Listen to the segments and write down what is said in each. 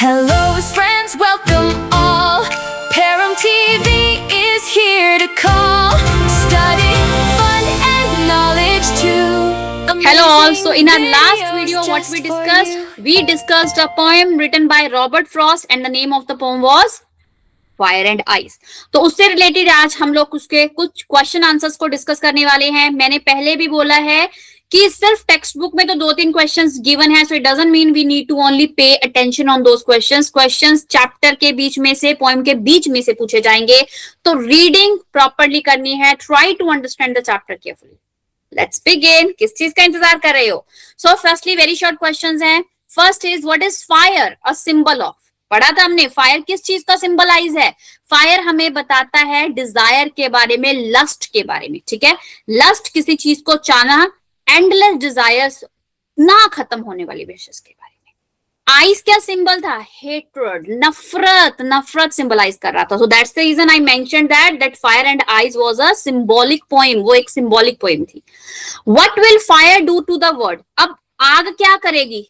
Hello friends, welcome all. Param TV is here to call. Study, fun and knowledge too. Hello all. So in our last video what we discussed a poem written by Robert Frost and the name of the poem was fire and ice. तो उससे related आज हम लोग उसके कुछ question answers को discuss करने वाले हैं। मैंने पहले भी बोला है कि सिर्फ टेक्स्ट बुक में तो 2-3 क्वेश्चंस गिवन है, so it doesn't mean we need to only pay attention on those questions chapter के बीच में से, पोएम के बीच में से पूछे जाएंगे। तो रीडिंग प्रॉपरली करनी है, try to understand the chapter carefully. Let's begin. किस चीज का इंतजार कर रहे हो? So firstly very short questions हैं। First is what is fire a symbol of? पढ़ा था हमने, फायर किस चीज का सिंबलाइज है? फायर हमें बताता है डिजायर के बारे में, लस्ट के बारे में। ठीक है, लस्ट किसी चीज को चाहना, एंडलेस डिजायर्स, ना खत्म होने वाली विशेष के बारे में। आइस क्या सिंबल था? हेट्रेड, नफरत, नफरत सिंबलाइज कर रहा था। So that's the reason I mentioned that fire and ice was a symbolic poem. वो एक सिंबॉलिक पोएम थी। What will fire do to the world? अब आग क्या करेगी?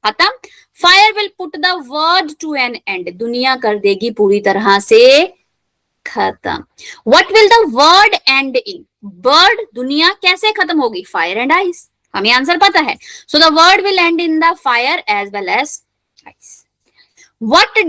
खत्म। Fire will put the world to an end, दुनिया कर देगी पूरी तरह से खत्म। What will the world end in? बर्ड, दुनिया कैसे खत्म होगी? Fire and ice. हमें आंसर पता है। So the world will end in the fire as well as ice. Why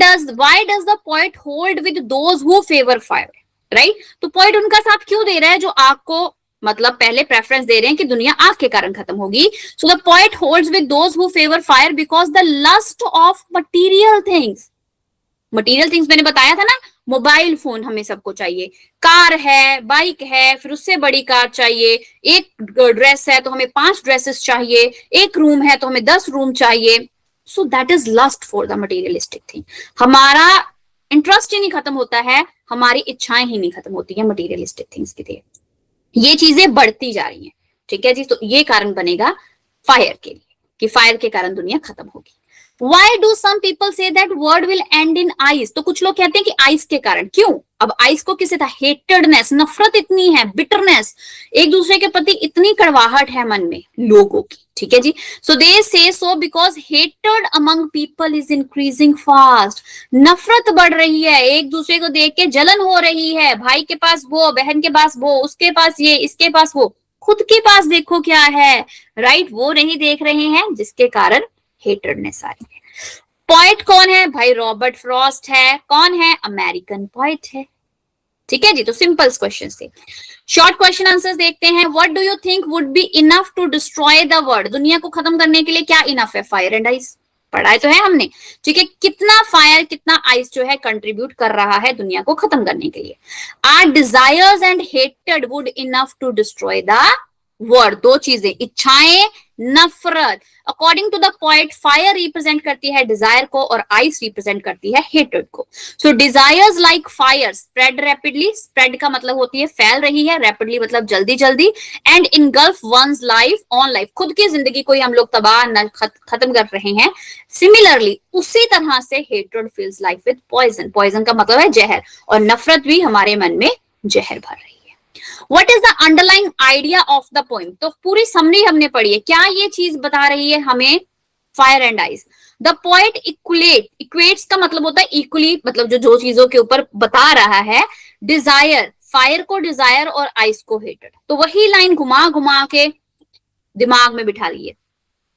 does the poet hold with those who favour fire? Right, तो poet उनका साथ क्यों दे रहा है जो आग को, मतलब पहले प्रेफरेंस दे रहे हैं कि दुनिया आग के कारण खत्म होगी। So the poet holds with those who favour fire because the lust of material things. Material things मैंने बताया था ना, मोबाइल फोन हमें सबको चाहिए, कार है, बाइक है, फिर उससे बड़ी कार चाहिए, एक ड्रेस है तो हमें 5 ड्रेसेस चाहिए, एक रूम है तो हमें 10 रूम चाहिए। So that is lust for the materialistic thing. हमारा इंटरेस्ट ही नहीं खत्म होता है, हमारी इच्छाएं ही नहीं खत्म होती है मटीरियलिस्टिक थिंग्स की तरफ। ये चीजें बढ़ती जा रही हैं। ठीक है जी, तो ये कारण बनेगा फायर के लिए कि फायर के कारण दुनिया खत्म होगी। Why do some people say that world will end in ice? तो कुछ लोग कहते हैं कि आइस के कारण। क्यों? अब आइस को किसे था? हेटेडनेस, नफरत इतनी है, बिटरनेस, एक दूसरे के प्रति इतनी कड़वाहट है मन में लोगों की। ठीक है जी, सो दे से so because hated among people is increasing fast. नफरत बढ़ रही है, एक दूसरे को देख के जलन हो रही है। भाई के पास वो, बहन के पास वो, उसके पास ये, इसके पास वो, खुद के पास देखो क्या है। राइट, वो नहीं देख रहे हैं जिसके कारण हेटेडनेस आ रही है। पोएट कौन है भाई? रॉबर्ट फ्रॉस्ट है। कौन है? अमेरिकन पोएट है। ठीक है जी, तो सिंपल क्वेश्चन थे। शॉर्ट क्वेश्चन आंसर्स देखते हैं। What do you think would be enough to destroy the world? दुनिया को खत्म करने के लिए क्या इनफ है? Fire and ice. पढ़ाई तो है हमने। ठीक है, कितना फायर कितना आइस जो है कंट्रीब्यूट कर रहा है दुनिया को खत्म करने के लिए। Are desires and hated would enough to destroy the word? दो चीजें, इच्छाएं, नफरत। According to the poet fire represent करती है डिजायर को और आइस रिप्रेजेंट करती है हेटेड को। So desires like fire spread rapidly. Spread का मतलब होती है फैल रही है, रैपिडली मतलब जल्दी जल्दी, and engulf one's life on life, खुद की जिंदगी को ही हम लोग तबाह खत्म कर रहे हैं। सिमिलरली उसी तरह से hatred fills life with poison. Poison का मतलब है जहर, और नफरत भी हमारे मन में जहर भर रही है। What is the underlying idea of the poem? तो पूरी समरी हमने पढ़ी है। क्या ये चीज बता रही है हमें? Fire and ice. The poet equates का मतलब होता है इक्वली, मतलब जो चीजों के ऊपर बता रहा है। डिजायर, फायर को डिजायर और आइस को हेटेड। तो वही लाइन घुमा घुमा के दिमाग में बिठा ली है।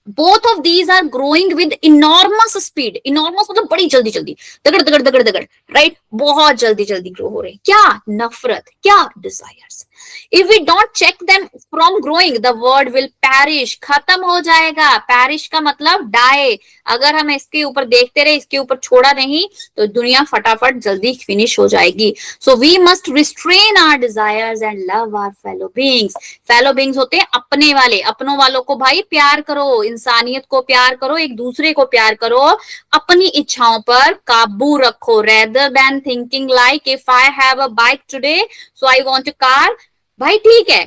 Both of these are growing with enormous speed. Enormous मतलब बड़ी जल्दी जल्दी, दगड़ दगड़ दगड़ दगड़, राइट, बहुत जल्दी जल्दी ग्रो हो रहे हैं। क्या? नफरत। क्या? Desires. If we don't check them from growing the world will perish. खत्म हो जाएगा। पैरिश का मतलब डाई। अगर हम इसके ऊपर देखते रहे, इसके ऊपर छोड़ा नहीं, तो दुनिया फटाफट जल्दी फिनिश हो जाएगी। So we must restrain our desires and love our fellow beings. Fellow beings होते हैं अपने वाले। अपनों वालों को भाई प्यार करो, इंसानियत को प्यार करो, एक दूसरे को प्यार करो, अपनी इच्छाओं पर काबू रखो। Rather than thinking like if I have a bike today so I want a car. भाई ठीक है,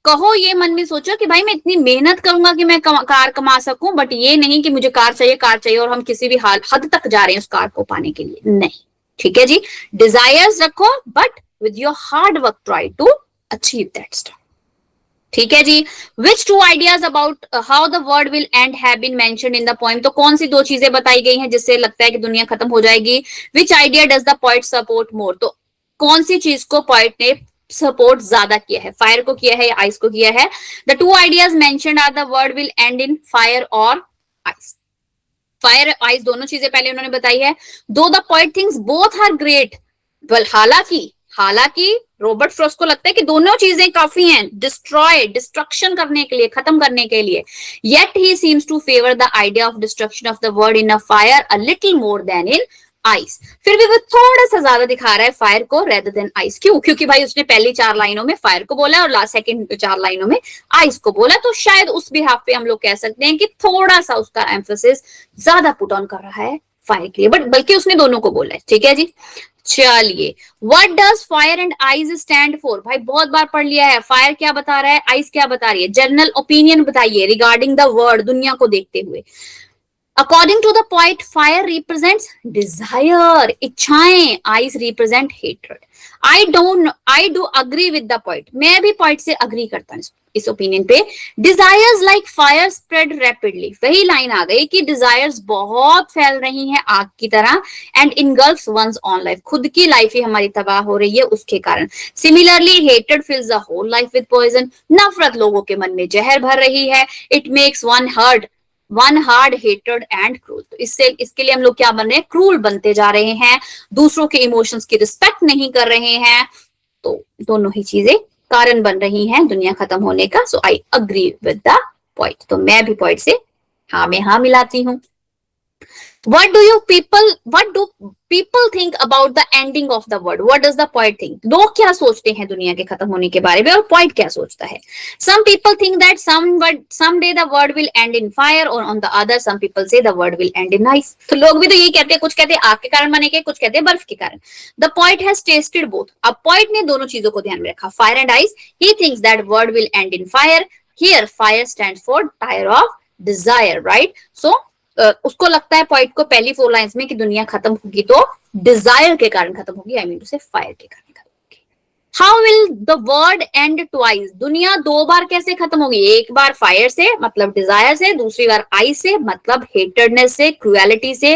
कहो, ये मन में सोचो कि भाई मैं इतनी मेहनत करूंगा कि मैं कार कमा सकूं, बट ये नहीं कि मुझे कार चाहिए और हम किसी भी हद तक जा रहे हैं उस कार को पाने के लिए। नहीं, ठीक है जी, डिजायर्स रखो but with your hard work try to achieve that stuff. ठीक है जी। Which two ideas about how the word will end have been mentioned in the poem, तो कौन सी दो चीजें बताई गई हैं जिससे लगता है कि दुनिया खत्म हो जाएगी। विच idea does the poet support more, तो कौन सी चीज को पोएट ने सपोर्ट ज्यादा किया है, फायर को किया है या आइस को किया है। The two ideas mentioned are the word will end in fire और आइस। फायर आइस दोनों चीजें पहले उन्होंने बताई है। Though the poet thinks both are great, well हालांकि हालांकि रॉबर्ट फ्रॉस्ट को लगता है कि दोनों चीजें काफी हैं डिस्ट्रॉय डिस्ट्रक्शन करने के लिए, खत्म करने के लिए। Yet he seems to favour the idea of destruction of the world in a fire a little more than in ice. फिर भी वो थोड़ा सा ज्यादा दिखा रहा है फायर को रेदर देन आइस। क्यों? क्योंकि भाई उसने पहली 4 लाइनों में फायर को बोला और लास्ट सेकंड 4 लाइनों में आइस को बोला, तो शायद उस बिहाफ पे हम लोग कह सकते हैं कि थोड़ा सा उसका एम्फोसिस ज्यादा पुट ऑन कर रहा है फायर के लिए, बट बल्कि उसने दोनों को बोला है। ठीक है जी, चलिए। What does fire and eyes stand for, भाई बहुत बार पढ़ लिया है। फायर क्या बता रहा है, आइज क्या बता रही है। जनरल ओपिनियन बताइए रिगार्डिंग द वर्ल्ड, दुनिया को देखते हुए। According to the poet, fire represents desire, इच्छाएं, eyes represent hatred. I do agree with the poet. मैं भी poet से agree करता हूँ इस ओपिनियन पे। Desires like fire spread rapidly. वही लाइन आ गई कि desires बहुत फैल रही हैं आग की तरह and engulfs one's own life. खुद की लाइफ ही हमारी तबाह हो रही है उसके कारण। Similarly, hatred fills the whole life with poison. नफरत लोगों के मन में जहर भर रही है। It makes one hard hated and cruel. तो इससे इसके लिए हम लोग क्या बन रहे हैं, क्रूल बनते जा रहे हैं, दूसरों के इमोशंस की रिस्पेक्ट नहीं कर रहे हैं। तो दोनों ही चीजें कारण बन रही हैं दुनिया खत्म होने का। So I agree with the point, तो मैं भी पॉइंट से हाँ में हाँ मिलाती हूँ। What do people think about the ending of the world? What does the poet think? लोग क्या सोचते हैं दुनिया के खत्म होने के बारे में और poet क्या सोचता है? Some people think that someday the world will end in fire, or on the other some people say the world will end in ice. तो लोग भी तो यही कहते हैं, कुछ कहते हैं आग के कारण मरेंगे, कुछ कहते हैं बर्फ के कारण। The poet has tasted both. अब poet ने दोनों चीजों को ध्यान में रखा, fire and ice. He thinks that world will end in fire. Here fire stands for tire of desire, right? So उसको लगता है पॉइंट को पहली 4 लाइंस में कि दुनिया खत्म होगी तो डिजायर के कारण खत्म होगी, आई मीन टू से फायर के कारण खत्म होगी। How will the world and twice, दुनिया 2 बार कैसे खत्म होगी, एक बार फायर से मतलब डिजायर से, दूसरी बार आइस से मतलब हेटर्डनेस से, क्रुएलिटी से,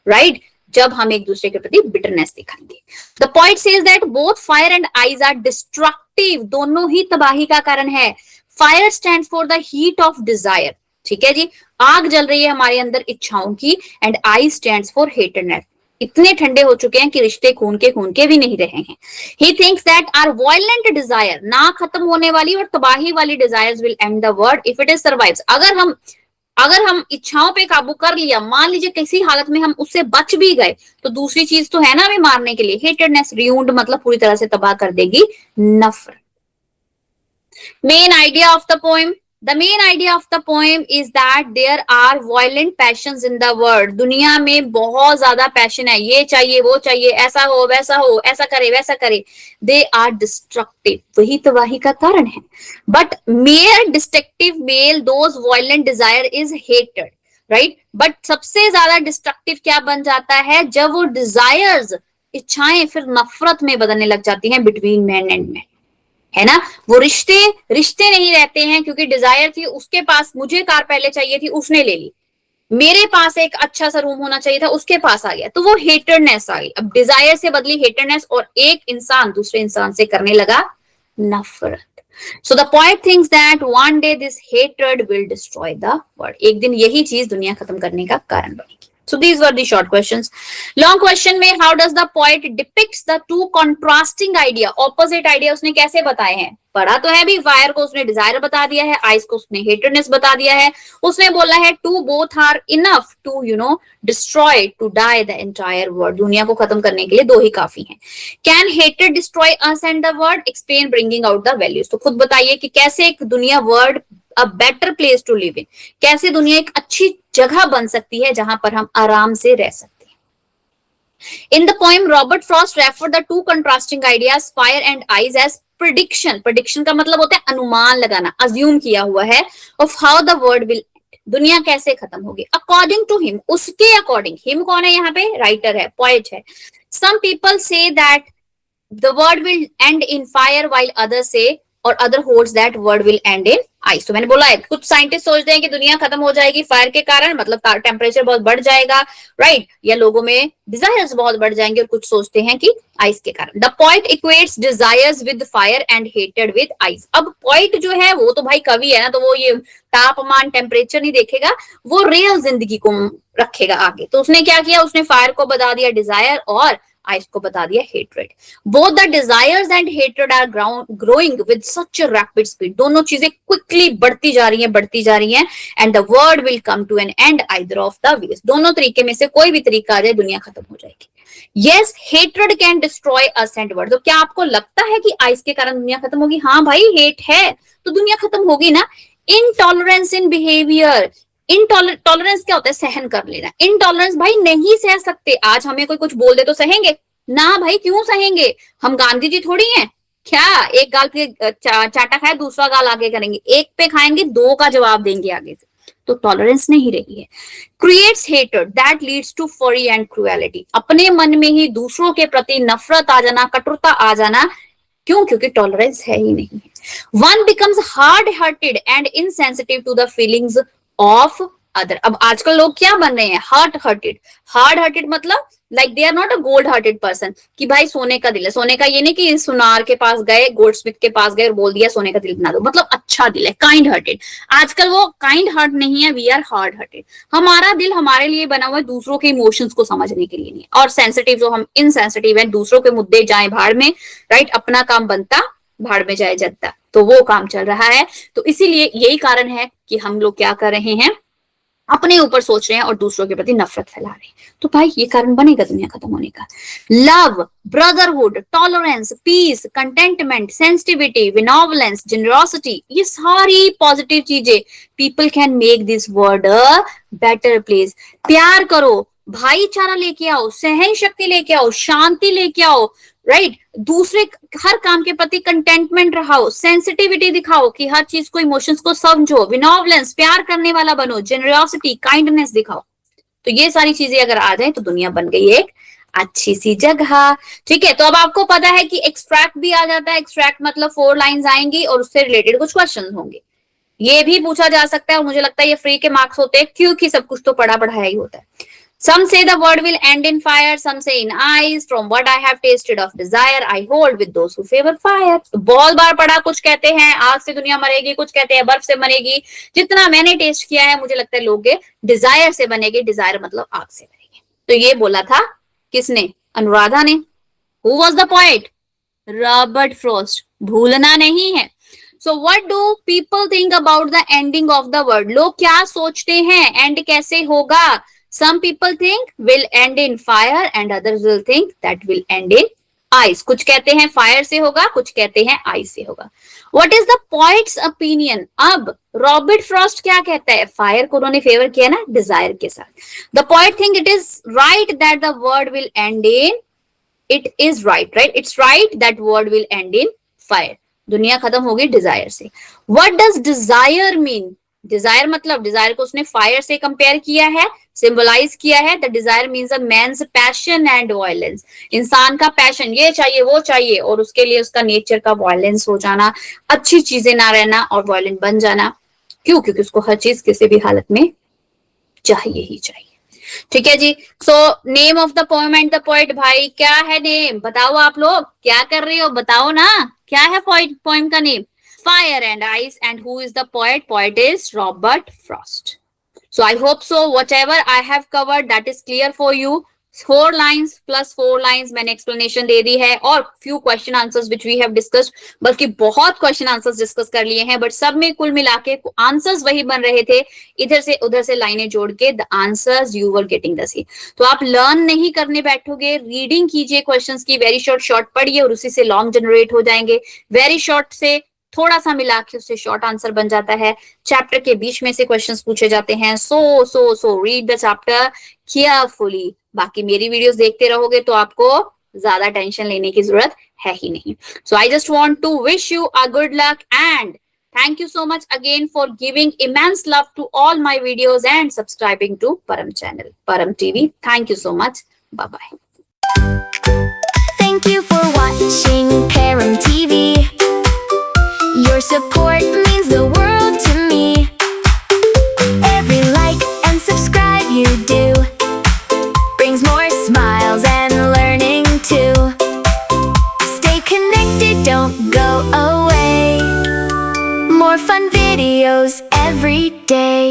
राइट, जब हम एक दूसरे के प्रति बिटरनेस दिखाएंगे। The point says that both fire and ice are destructive, दोनों ही तबाही का कारण है। Fire stands for the heat of desire, ठीक है जी, आग जल रही है हमारे अंदर इच्छाओं की, एंड आई स्टैंड्स फॉर हेटरनेस, इतने ठंडे हो चुके हैं कि रिश्ते खून के भी नहीं रहे हैं। He thinks that are violent desire, ना खत्म होने वाली और तबाही वाली desires will end the world if it is survives. अगर हम इच्छाओं पे काबू कर लिया, मान लीजिए किसी हालत में हम उससे बच भी गए, तो दूसरी चीज तो है ना हमें मारने के लिए, हेटरनेस, रियूंड मतलब पूरी तरह से तबाह कर देगी नफरत। Main idea of the poem, The main idea of the poem is that there are violent passions in the world. दुनिया में बहुत ज्यादा पैशन है, ये चाहिए वो चाहिए, ऐसा हो वैसा हो, ऐसा करे वैसा करे। They are destructive, वही तबाही का कारण है। But mere destructive male those violent desire is hated, right? But सबसे ज्यादा डिस्ट्रक्टिव क्या बन जाता है, जब वो डिजायर्स, इच्छाएं फिर नफरत में बदलने लग जाती हैं बिटवीन मैन एंड मैन, है ना। वो रिश्ते नहीं रहते हैं, क्योंकि डिजायर थी उसके पास, मुझे कार पहले चाहिए थी उसने ले ली, मेरे पास एक अच्छा सा रूम होना चाहिए था उसके पास आ गया, तो वो हेटरनेस आ गई। अब डिजायर से बदली हेटरनेस, और एक इंसान दूसरे इंसान से करने लगा नफरत। So the point thinks that one day this hatred will destroy the world, एक दिन यही चीज दुनिया खत्म करने का कारण बनेगी। So these were the short questions. Long question में how does the poet depicts the two contrasting idea, opposite idea उसने कैसे बताए हैं, पढ़ा तो है भी, फायर को उसने डिजायर बता दिया है, आइस को उसने हेटरनेस बता दिया है, उसने बोला है two both are enough to destroy, to die the entire world, दुनिया को खत्म करने के लिए 2 ही काफी हैं। Can hater destroy us and the world, explain bringing out the values, तो खुद बताइए कि कैसे एक दुनिया, world a better place to live in, कैसे दुनिया एक अच्छी जगह बन सकती है जहां पर हम आराम से रह सकते हैं। In the poem Robert Frost refer the two contrasting ideas fire and ice as prediction, prediction का मतलब होता है अनुमान लगाना, अज्यूम किया हुआ है, of how the world will, दुनिया कैसे खत्म होगी। अकॉर्डिंग टू हिम, उसके अकॉर्डिंग, हिम कौन है यहाँ पे, राइटर है, पोएट है। Some people say that the world will end in fire while others say, और other holds that world will end in ice. तो मैंने बोला है कुछ साइंटिस्ट सोचते हैं कि दुनिया खत्म हो जाएगी फायर के कारण, मतलब टेम्परेचर बहुत बढ़ जाएगा, राइट, या लोगों में डिजायर्स बहुत बढ़ जाएंगे, और कुछ सोचते हैं कि आइस के कारण। The poet equates desires with fire and hated with ice. अब पोएट जो है वो तो भाई कवि है ना, तो वो ये तापमान टेम्परेचर नहीं देखेगा, वो रियल जिंदगी को रखेगा आगे। तो उसने क्या किया, उसने फायर को बता दिया डिजायर और आइस को बता दिया hatred. Both the desires and hatred are growing with such a rapid speed. दोनों चीजें क्विकली बढ़ती जा रही हैं and the world will come to an end either of the ways. दोनों तरीके में से कोई भी तरीका आ जाए, दुनिया खत्म हो जाएगी। Yes, hatred can destroy us and world. तो क्या आपको लगता है कि आइस के कारण दुनिया खत्म होगी? हाँ भाई, हेट है तो दुनिया खत्म होगी ना। Intolerance in behaviour. टॉलरेंस क्या होता है? सहन कर लेना। इनटॉलरेंस भाई नहीं सह सकते। आज हमें कोई कुछ बोल दे तो सहेंगे ना भाई, क्यों सहेंगे? हम गांधी जी थोड़ी हैं क्या? एक गाल पे चाटा खाए दूसरा गाल आगे करेंगे, एक पे खाएंगे दो का जवाब देंगे आगे से। तो टॉलरेंस नहीं रही है। Creates hated that leads to fury and cruelty. अपने मन में ही दूसरों के प्रति नफरत आ जाना, कटुरता आ जाना। क्यों? क्योंकि टॉलरेंस है ही नहीं है। One becomes hard hearted and insensitive to the feelings of other. अब आजकल लोग क्या बन रहे हैं? हार्ड हार्टेड मतलब like they are not a gold hearted person, कि भाई सोने का दिल है। सोने का ये नहीं कि सुनार के पास गए, गोल्ड स्मिथ के पास गए और बोल दिया सोने का दिल बना दो, मतलब अच्छा दिल है, काइंड हार्टेड। आजकल वो काइंड हार्ट नहीं है, वी आर हार्ड हार्टेड। हमारा दिल हमारे लिए बना हुआ है, दूसरों के इमोशंस को समझने के लिए नहीं। और सेंसिटिव, जो हम इनसेंसिटिव है, दूसरों के मुद्दे जाए भाड़ में, राइट, अपना काम बनता भाड़ में जाए जत्ता, तो वो काम चल रहा है। तो इसीलिए यही कारण है कि हम लोग क्या कर रहे हैं, अपने ऊपर सोच रहे हैं और दूसरों के प्रति नफरत फैला रहे हैं। तो भाई ये कारण बनेगा दुनिया खत्म होने का। Love, brotherhood, tolerance, peace, contentment, sensitivity, benevolence, generosity, ये सारी पॉजिटिव चीजें, people can make this world a better place. प्यार करो, भाईचारा लेके आओ, सहन शक्ति लेके आओ, शांति लेके आओ, राइट, दूसरे हर काम के प्रति कंटेंटमेंट रहो, सेंसिटिविटी दिखाओ कि हर चीज को, इमोशंस को समझो, विनोवलेंस, प्यार करने वाला बनो, जेनरोसिटी, काइंडनेस दिखाओ। तो ये सारी चीजें अगर आ जाए तो दुनिया बन गई एक अच्छी सी जगह। ठीक है, तो अब आपको पता है कि एक्सट्रैक्ट भी आ जाता है। एक्सट्रैक्ट मतलब 4 लाइंस आएंगी और उससे रिलेटेड कुछ क्वेश्चन होंगे। ये भी पूछा जा सकता है और मुझे लगता है ये फ्री के मार्क्स होते हैं, क्योंकि सब कुछ तो पढ़ाया ही होता है। Some say the world will end in fire, some say in ice. From what I have tasted of desire, I hold with those who favor fire. बहुत बार पढ़ा, कुछ कहते हैं आग से दुनिया मरेगी, कुछ कहते हैं बर्फ से मरेगी। जितना मैंने टेस्ट किया है, मुझे लगता है लोग डिजायर से बनेगी। डिजायर मतलब आग से मरेगी। तो ये बोला था किसने? अनुराधा ने। Who was the poet? Robert Frost, भूलना नहीं है। So what do people think about the ending of the world? लोग क्या सोचते हैं, एंड कैसे होगा? Some people think will end in fire and others will think that will end in ice. कुछ कहते हैं फायर से होगा, कुछ कहते हैं आइस से होगा। What is the poet's opinion? अब रॉबर्ट फ्रॉस्ट क्या कहता है? फायर को उन्होंने फेवर किया ना डिजायर के साथ। The poet think it is right that the world will end in, it is right, it's right that world will end in fire. दुनिया खत्म होगी डिजायर से। What does desire mean? Desire मतलब, desire को उसने fire से compare किया है, सिंबलाइज किया है। The desire means a man's passion and violence. इंसान का पैशन, ये चाहिए वो चाहिए, और उसके लिए उसका नेचर का वायलेंस हो जाना, अच्छी चीजें ना रहना और वायलेंट बन जाना। क्यों? क्योंकि उसको हर चीज किसी भी हालत में चाहिए ही चाहिए। ठीक है जी। So name of the poem and the poet, भाई क्या है नेम? बताओ आप लोग क्या कर रहे हो, बताओ ना क्या है पोएम का name? Fire and Ice. And who is the poet? Poet is Robert Frost. So I hope so whatever I have covered that is clear for you. 4 lines plus 4 lines मैंने explanation दे दी है, और few question answers which we have discussed, बल्कि बहुत question answers discuss कर लिए हैं, but सब में कुल मिला के answers वही बन रहे थे, इधर से उधर से लाइनें जोड़ के the answers you were getting the same. तो आप learn नहीं करने बैठोगे, reading कीजिए questions की, very short पढ़िए और उसी से long generate हो जाएंगे। very short से थोड़ा सा मिला के उससे शॉर्ट आंसर बन जाता है। चैप्टर के बीच में से क्वेश्चंस पूछे जाते हैं। So read the chapter carefully. बाकी मेरी वीडियोस देखते रहोगे तो आपको ज्यादा टेंशन लेने की जरूरत है ही नहीं। So I just want to wish you a good luck and thank you so much again for giving immense love to all my videos and subscribing to Param channel, Param TV. Thank you so much. Bye bye. Thank you for watching Param TV. Your support means the world to me. Every like and subscribe you do brings more smiles and learning too. Stay connected, don't go away. More fun videos every day.